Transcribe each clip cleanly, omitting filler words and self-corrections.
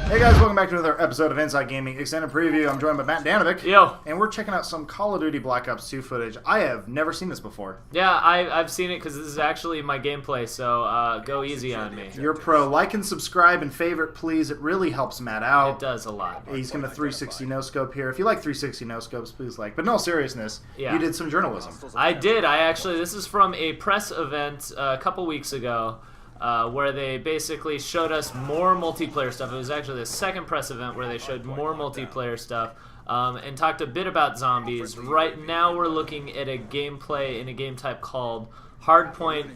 Hey guys, welcome back to another episode of Inside Gaming Extended Preview. I'm joined by Matt Danovic. Yo. And we're checking out some Call of Duty Black Ops 2 footage. I have never seen this before. Yeah, I've seen it because this is actually my gameplay, so go easy on me. You're pro. Like and subscribe and favorite, please. It really helps Matt out. It does a lot. He's going to 360 no-scope here. If you like 360 no-scopes, please like. But in all seriousness, you did some journalism. I did. This is from a press event a couple weeks ago. Where they basically showed us more multiplayer stuff. It was actually the second press event where they showed more multiplayer stuff and talked a bit about zombies. Right now we're looking at a gameplay in a game type called Hardpoint,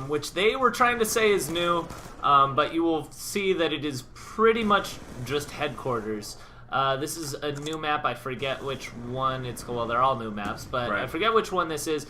which they were trying to say is new, but you will see that it is pretty much just headquarters. This is a new map. I forget which one it's called. Well, they're all new maps, but I forget which one this is.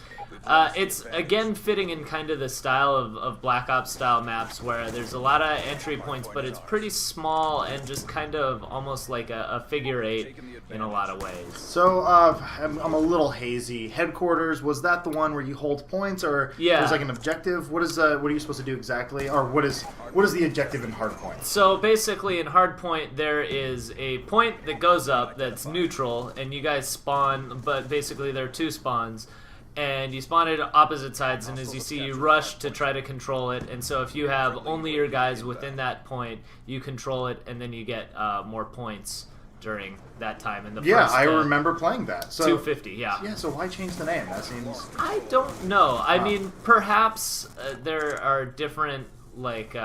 It's, again, fitting in kind of the style of Black Ops style maps where there's a lot of entry points, but it's pretty small and just kind of almost like a figure eight in a lot of ways. So, I'm a little hazy. Headquarters, was that the one where you hold points, or there's like an objective? What are you supposed to do exactly, or what is the objective in Hardpoint? So basically in Hardpoint there is a point that goes up that's neutral, and you guys spawn, but basically there are two spawns. And you spawn at opposite sides, and as you see, you rush to try to control it. And so if you have only your guys within that point, you control it, and then you get more points during that time. In the first, I remember playing that. So 250, yeah. Yeah, so why change the name? That seems... I don't know. I mean, perhaps there are different, like,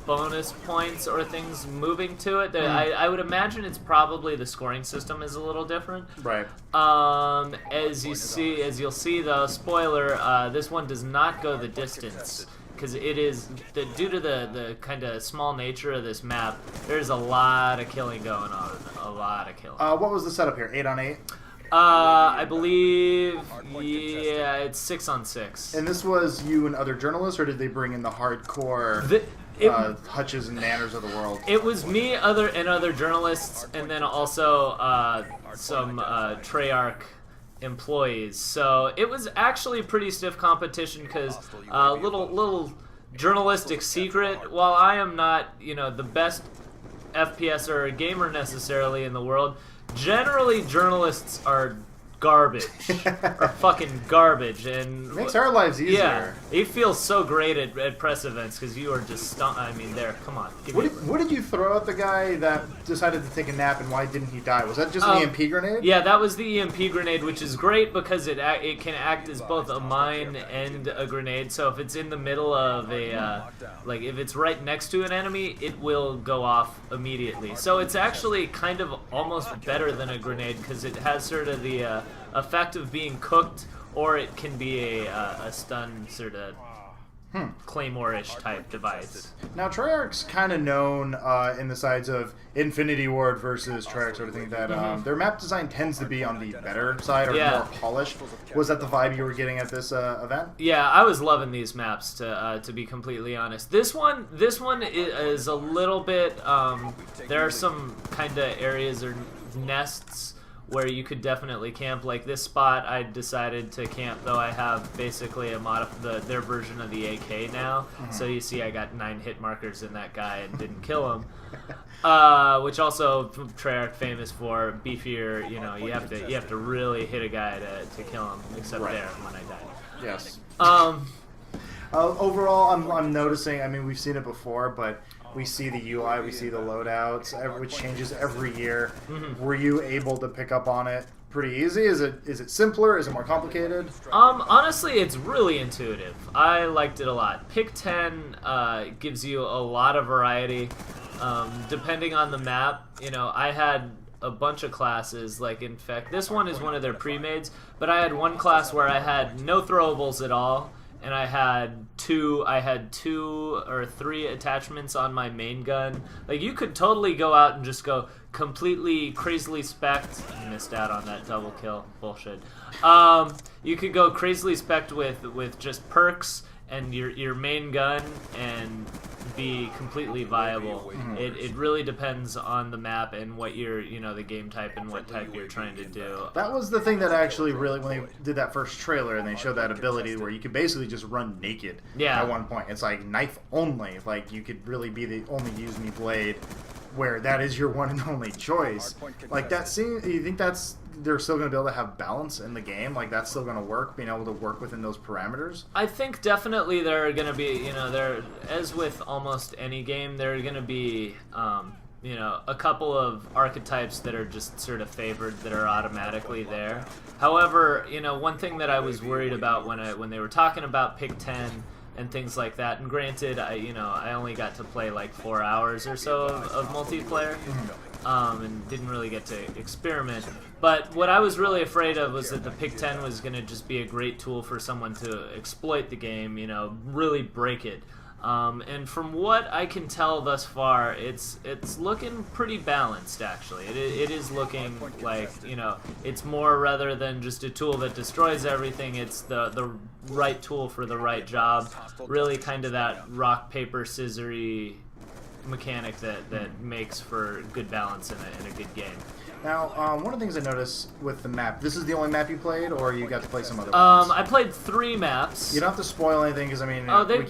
bonus points or things moving to it. I would imagine it's probably the scoring system is a little different. Right. As you'll see though, spoiler, this one does not go the distance because it is due to the kind of small nature of this map. There's a lot of killing going on. A lot of killing. What was the setup here? 8 on 8? I believe, it's 6 on 6. And this was you and other journalists, or did they bring in the hardcore Hutches and Nanners of the world? It was me, other journalists, and then also some Treyarch employees. So it was actually pretty stiff competition because little journalistic secret. While I am not the best FPS or gamer necessarily in the world, generally journalists are garbage. Are fucking garbage, and makes our lives easier. Yeah, it feels so great at press events because you are just come on. What did you throw at the guy that decided to take a nap, and why didn't he die? Was that just an EMP grenade? Yeah, that was the EMP grenade, which is great because it can act as both a mine and a grenade. So if it's in the middle of if it's right next to an enemy, it will go off immediately. So it's actually kind of almost better than a grenade because it has sort of the effect of being cooked, or it can be a stun sort of Claymore-ish type device. Now Treyarch's kind of known in the sides of Infinity Ward versus Treyarch, sort of thing that their map design tends to be on the better side, or more polished. Was that the vibe you were getting at this event? Yeah, I was loving these maps, to be completely honest. This one is a little bit. There are some kind of areas or nests where you could definitely camp. Like this spot, I decided to camp, though I have basically their version of the AK now. So you see I got 9 hit markers in that guy and didn't kill him. Which also Treyarch famous for beefier, you have to really hit a guy to kill him, except there when I died. Yes. Overall, I'm noticing, I mean, we've seen it before, but we see the UI, we see the loadouts, which changes every year. Were you able to pick up on it pretty easy? Is it simpler? Is it more complicated? Honestly, it's really intuitive. I liked it a lot. Pick 10 gives you a lot of variety. Depending on the map, I had a bunch of classes. Like, in fact, this one is one of their pre-mades, but I had one class where I had no throwables at all. And I had two or three attachments on my main gun. Like, you could totally go out and just go completely crazily spec'd. Missed out on that double kill. Bullshit. You could go crazily spec'd with just perks and your main gun and be completely viable. It really depends on the map and what your the game type and what type you're trying to do. That was the thing that actually really, when they did that first trailer and they showed that ability where you could basically just run naked at one point. It's like knife only. Like you could really be the only use me blade, where that is your one and only choice. Like that scene, you think they're still going to be able to have balance in the game? Like that's still going to work, being able to work within those parameters? I think definitely there are going to be, there, as with almost any game, there are going to be, a couple of archetypes that are just sort of favored that are automatically there. However, one thing that I was worried about when they were talking about Pick 10 and things like that, and granted, I only got to play like 4 hours or so of multiplayer, and didn't really get to experiment. But what I was really afraid of was that the Pick 10 was going to just be a great tool for someone to exploit the game, really break it. And from what I can tell thus far, it's looking pretty balanced, actually. It is looking like, it's more rather than just a tool that destroys everything, it's the right tool for the right job. Really kind of that rock, paper, scissory mechanic that makes for good balance in a good game. Now, one of the things I noticed with the map, this is the only map you played, or you got to play some other ones? I played 3 maps. You don't have to spoil anything, because,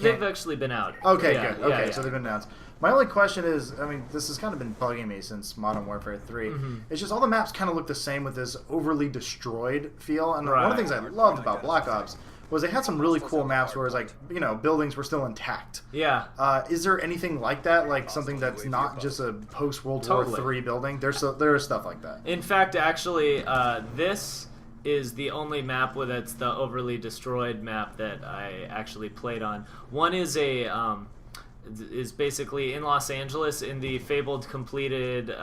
they've actually been out. Okay, good. Okay, yeah. so they've been announced. My only question is, this has kind of been bugging me since Modern Warfare 3. It's just all the maps kind of look the same with this overly destroyed feel, and one of the things I loved about Black Ops was they had some really cool maps where it was like, buildings were still intact. Yeah. Is there anything like that? Like something that's not just a post-World War III building? There is stuff like that. In fact, actually, this is the only map that's the overly destroyed map that I actually played on. One is is basically in Los Angeles in the fabled completed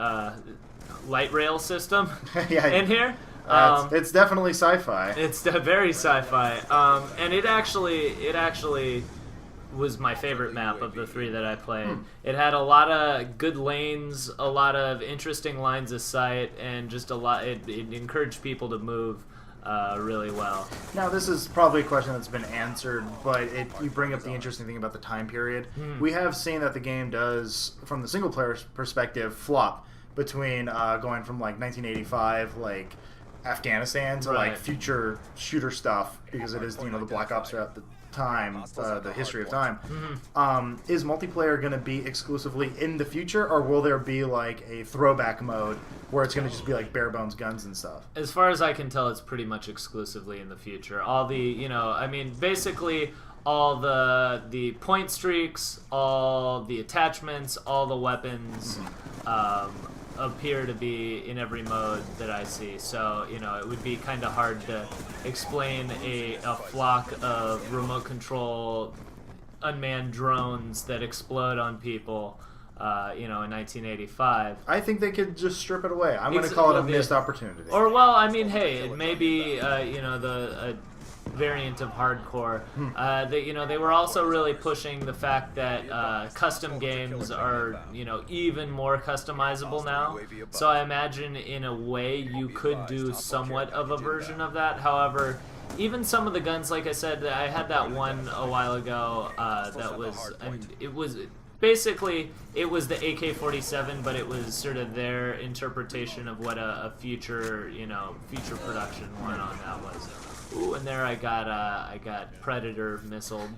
light rail system in here. It's definitely sci-fi. It's very sci-fi, and it actually was my favorite map of the 3 that I played. It had a lot of good lanes, a lot of interesting lines of sight, and just a lot. It encouraged people to move really well. Now, this is probably a question that's been answered, but you bring up the interesting thing about the time period. We have seen that the game does, from the single-player perspective, flop between going from like 1985, like Afghanistan, to like future shooter stuff, because it is the Black Ops are at the time, the history of time. Is multiplayer going to be exclusively in the future, or will there be like a throwback mode where it's going to just be like bare bones guns and stuff? As far as I can tell, it's pretty much exclusively in the future. All the basically all the point streaks, all the attachments, all the weapons appear to be in every mode that I see. So, it would be kind of hard to explain a flock of remote control unmanned drones that explode on people, in 1985. I think they could just strip it away. I'm going to call it a missed opportunity. Or, hey, it may be, a variant of hardcore. They were also really pushing the fact that custom games are even more customizable now. So I imagine in a way you could do somewhat of a version of that. However, even some of the guns, like I said, I had that one a while ago that was, and it was basically, it was the AK-47, but it was sort of their interpretation of what a future production one on that was. Ooh, and there I got Predator missiled.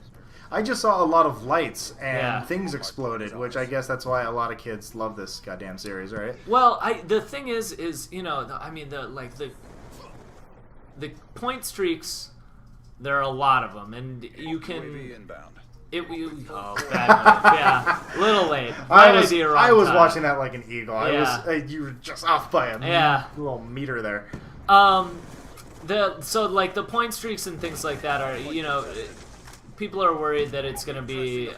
I just saw a lot of lights and things exploded, which I guess that's why a lot of kids love this goddamn series, right? Well, the thing is the point streaks, there are a lot of them, and you can. Bad move. Yeah, a little late. I was watching that like an eagle. You were just off by a little meter there. The point streaks and things like that are, people are worried that it's going to be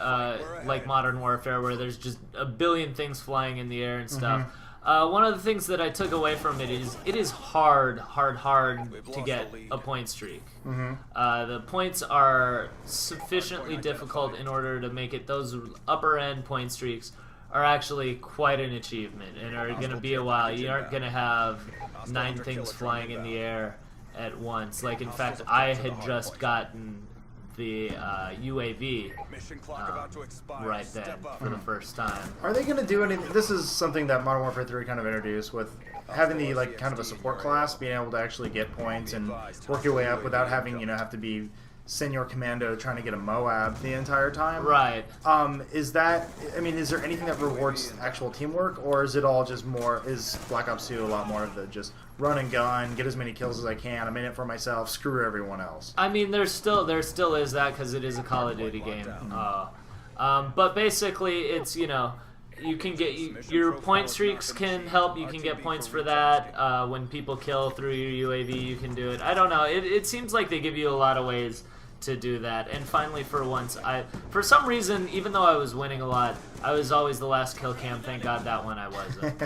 like Modern Warfare, where there's just a billion things flying in the air and stuff. One of the things that I took away from it is hard to get a point streak. The points are sufficiently difficult in order to make it. Those upper end point streaks are actually quite an achievement and are going to be a while. You aren't going to have 9 things flying in the air at once. Like, in fact, I had just gotten the UAV right then for the first time. Are they going to do anything? This is something that Modern Warfare 3 kind of introduced with having the like kind of a support class, being able to actually get points and work your way up without having have to be Senior Commando trying to get a Moab the entire time. Right. Is that? I mean, is there anything that rewards actual teamwork, or is it all just more? Is Black Ops 2 a lot more of the just run and gun, get as many kills as I can, I'm in it for myself, screw everyone else? I mean, there still is that because it is a Call of Duty game. But basically, it's you can get your point streaks can help. You can get points for that. When people kill through your UAV, you can do it. I don't know. It seems like they give you a lot of ways to do that. And finally, for once, for some reason, even though I was winning a lot, I was always the last kill cam. Thank God that one I wasn't.